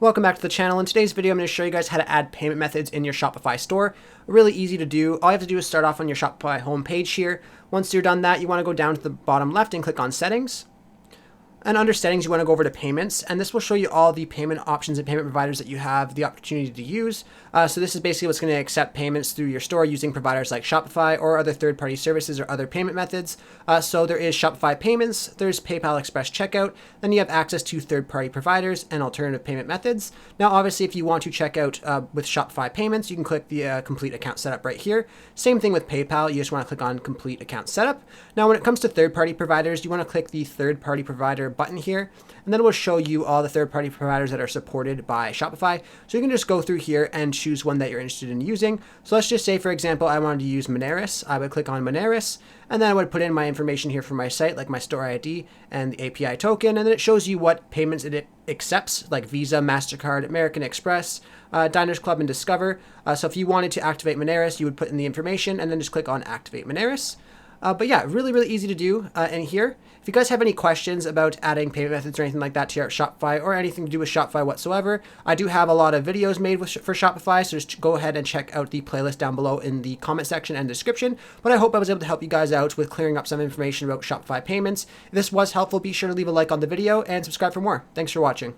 Welcome back to the channel. In today's video, I'm going to show you guys how to add payment methods in your Shopify store. Really easy to do. All you have to do is start off on your Shopify homepage here. Once you're done that, you want to go down to the bottom left and click on Settings. And under Settings, you want to go over to Payments, and this will show you all the payment options and payment providers that you have the opportunity to use. So this is basically what's going to accept payments through your store using providers like Shopify or other third-party services or other payment methods. So there is Shopify Payments, there's PayPal Express Checkout, then you have access to third-party providers and alternative payment methods. Now, obviously, if you want to check out with Shopify Payments, you can click the Complete Account Setup right here. Same thing with PayPal, you just want to click on Complete Account Setup. Now, when it comes to third-party providers, you want to click the third-party provider button here, and then it will show you all the third-party providers that are supported by Shopify. So you can just go through here and choose one that you're interested in using. So let's just say, for example, I wanted to use Moneris. I would click on Moneris, and then I would put in my information here for my site, like my store ID and the API token, and then it shows you what payments it accepts, like Visa, MasterCard, American Express, Diners Club, and Discover. So if you wanted to activate Moneris, you would put in the information and then just click on Activate Moneris. But yeah, really easy to do in here. If you guys have any questions about adding payment methods or anything like that to your Shopify or anything to do with Shopify whatsoever, I do have a lot of videos made for Shopify, so just go ahead and check out the playlist down below in the comment section and description. But I hope I was able to help you guys out with clearing up some information about Shopify payments. If this was helpful, be sure to leave a like on the video and subscribe for more. Thanks for watching.